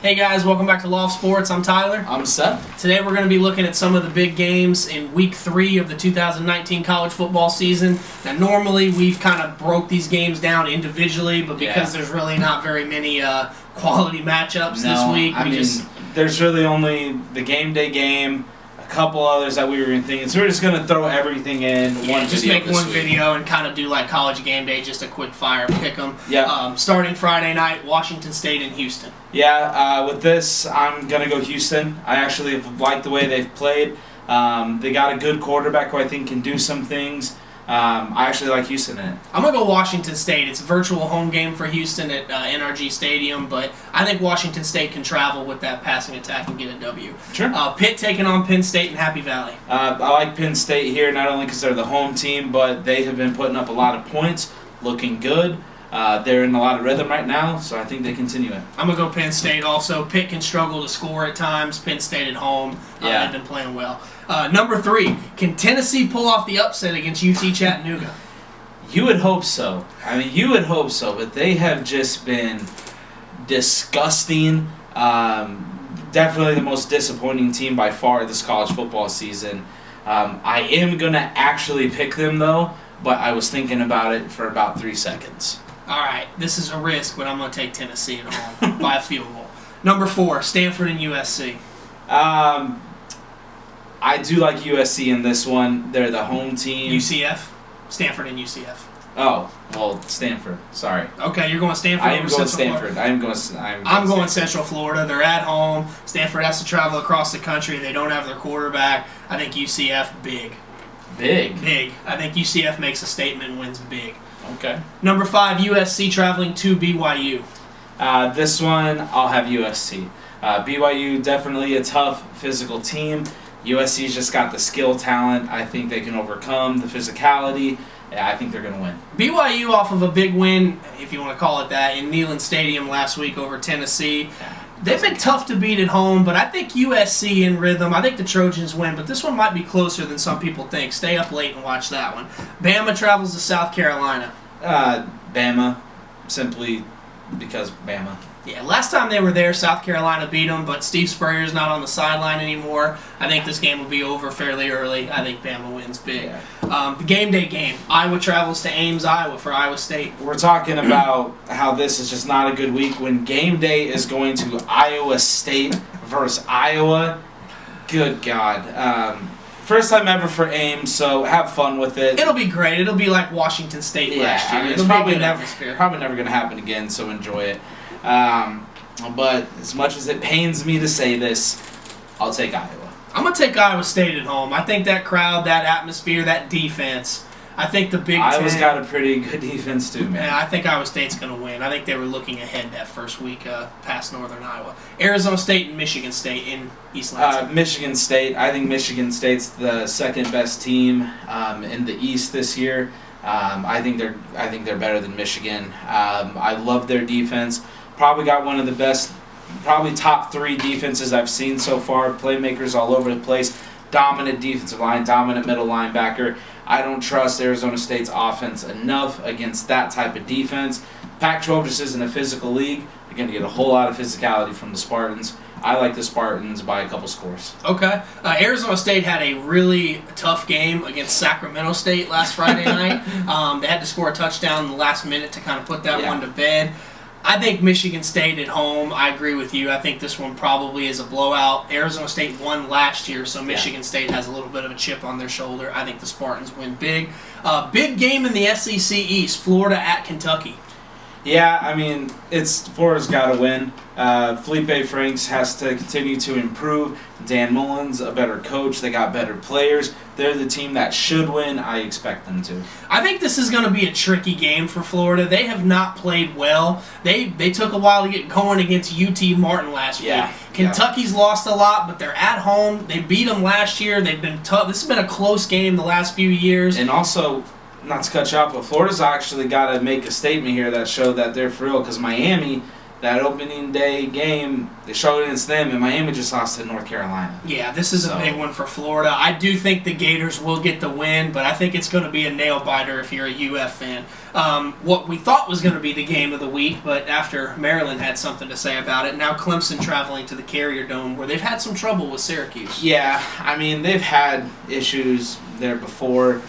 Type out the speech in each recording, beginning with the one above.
Hey guys, welcome back to Loft Sports. I'm Tyler. I'm Seth. Today we're going to be looking at some of the big games in Week 3 of the 2019 college football season. Now normally we've kind of broke these games down individually, but because there's really not very many quality matchups this week, there's really only the game day game, a couple others that we were thinking, so we're just going to throw everything in one just video. Make one video and kind of do like college game day, just a quick fire pick 'em. Yeah. Starting Friday night, Washington State and Houston. Yeah, with this, I'm going to go Houston. I actually like the way they've played. They got a good quarterback who I think can do some things. I actually like Houston in it. I'm going to go Washington State. It's a virtual home game for Houston at NRG Stadium, but I think Washington State can travel with that passing attack and get a W. Sure. Pitt taking on Penn State in Happy Valley. I like Penn State here, not only because they're the home team, but they have been putting up a lot of points, looking good. They're in a lot of rhythm right now, so I think they continue it. I'm going to go Penn State also. Pitt can struggle to score at times. Penn State at home. They've been playing well. Number 3, can Tennessee pull off the upset against UT Chattanooga? You would hope so. You would hope so, but they have just been disgusting. Definitely the most disappointing team by far this college football season. I am going to actually pick them, though, but I was thinking about it for about 3 seconds. All right, this is a risk, but I'm going to take Tennessee at home by a field goal. Number 4, Stanford and USC. I do like USC in this one. They're the home team. UCF? Stanford and UCF. Oh, well, Stanford. Sorry. Okay, you're going Stanford. I am going Stanford. I'm going Central Florida. They're at home. Stanford has to travel across the country. They don't have their quarterback. I think UCF big. Big. I think UCF makes a statement and wins big. Okay. Number 5, USC traveling to BYU. This one, I'll have USC. BYU, definitely a tough physical team. USC's just got the skill talent. I think they can overcome the physicality. Yeah, I think they're going to win. BYU off of a big win, if you want to call it that, in Neyland Stadium last week over Tennessee. They've been tough to beat at home, but I think USC in rhythm. I think the Trojans win, but this one might be closer than some people think. Stay up late and watch that one. Bama travels to South Carolina. Bama, simply because Bama. Yeah, last time they were there, South Carolina beat them, but Steve Spurrier's not on the sideline anymore. I think this game will be over fairly early. I think Bama wins big. Yeah. The game day game. Iowa travels to Ames, Iowa for Iowa State. We're talking about how this is just not a good week when game day is going to Iowa State versus Iowa. Good God. First time ever for Ames, so have fun with it. It'll be great. It'll be like Washington State last year. It's probably never going to happen again, so enjoy it. But as much as it pains me to say this, I'll take Iowa. I'm going to take Iowa State at home. I think that crowd, that atmosphere, that defense, I think the Big Ten... Iowa's got a pretty good defense too, man. Yeah, I think Iowa State's going to win. I think they were looking ahead that first week past Northern Iowa. Arizona State and Michigan State in East Lansing. Michigan State. I think Michigan State's the second best team in the East this year. I think they're better than Michigan. I love their defense. Probably got one of the best, probably top 3 defenses I've seen so far. Playmakers all over the place. Dominant defensive line, dominant middle linebacker. I don't trust Arizona State's offense enough against that type of defense. Pac-12 just isn't a physical league. You're going to get a whole lot of physicality from the Spartans. I like the Spartans by a couple scores. Okay. Arizona State had a really tough game against Sacramento State last Friday night. They had to score a touchdown in the last minute to kind of put that one to bed. I think Michigan State at home, I agree with you. I think this one probably is a blowout. Arizona State won last year, so Michigan State has a little bit of a chip on their shoulder. I think the Spartans win big. Big game in the SEC East, Florida at Kentucky. Yeah, Florida's got to win. Felipe Franks has to continue to improve. Dan Mullen's a better coach. They got better players. They're the team that should win. I expect them to. I think this is going to be a tricky game for Florida. They have not played well. They took a while to get going against UT Martin last week. Kentucky's lost a lot, but they're at home. They beat them last year. They've been tough. This has been a close game the last few years. And also, not to cut you off, but Florida's actually got to make a statement here that showed that they're for real, because Miami that opening day game, they struggled against them, and Miami just lost to North Carolina. Yeah, this is a big one for Florida. I do think the Gators will get the win, but I think it's going to be a nail-biter if you're a UF fan. What we thought was going to be the game of the week, but after Maryland had something to say about it, now Clemson traveling to the Carrier Dome, where they've had some trouble with Syracuse. Yeah, I mean, they've had issues there before.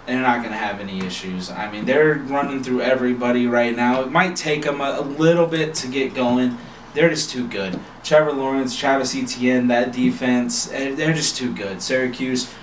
They're not going to have any issues. I mean, they're running through everybody right now. It might take them a little bit to get going. They're just too good. Trevor Lawrence, Travis Etienne, that defense, they're just too good. Syracuse,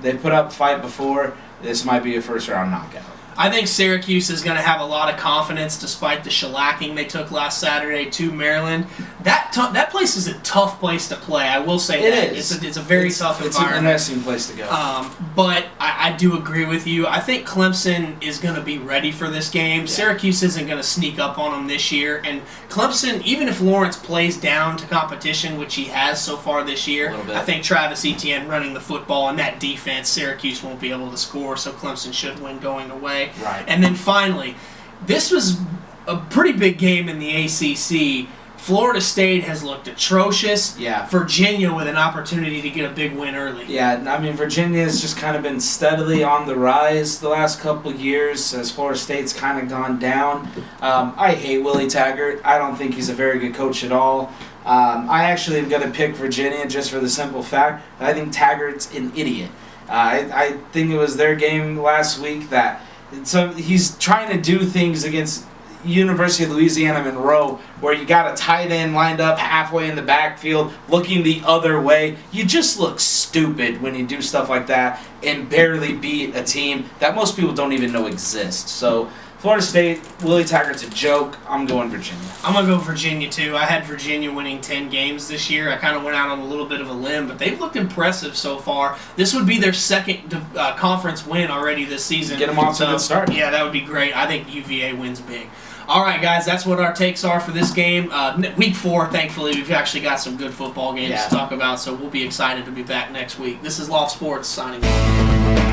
they've put up a fight before. This might be a first-round knockout. I think Syracuse is going to have a lot of confidence despite the shellacking they took last Saturday to Maryland. That place is a tough place to play. I will say that. It is. It's a very tough environment. It's an interesting place to go. But I do agree with you. I think Clemson is going to be ready for this game. Yeah. Syracuse isn't going to sneak up on them this year. And Clemson, even if Lawrence plays down to competition, which he has so far this year, I think Travis Etienne running the football and that defense, Syracuse won't be able to score, so Clemson should win going away. Right. And then finally, this was a pretty big game in the ACC. Florida State has looked atrocious. Yeah. Virginia with an opportunity to get a big win early. Yeah, I mean, Virginia has just kind of been steadily on the rise the last couple of years as Florida State's kind of gone down. I hate Willie Taggart. I don't think he's a very good coach at all. I actually am going to pick Virginia just for the simple fact that I think Taggart's an idiot. I think it was their game last week that so he's trying to do things against University of Louisiana Monroe where you got a tight end lined up halfway in the backfield looking the other way. You just look stupid when you do stuff like that and barely beat a team that most people don't even know exists. So Florida State, Willie Taggart's a joke. I'm going Virginia. I'm going to go Virginia, too. I had Virginia winning 10 games this year. I kind of went out on a little bit of a limb, but they've looked impressive so far. This would be their second conference win already this season. Get them off to a good start. Yeah, that would be great. I think UVA wins big. All right, guys, that's what our takes are for this game. Week 4, thankfully, we've actually got some good football games to talk about, so we'll be excited to be back next week. This is Loft Sports signing off.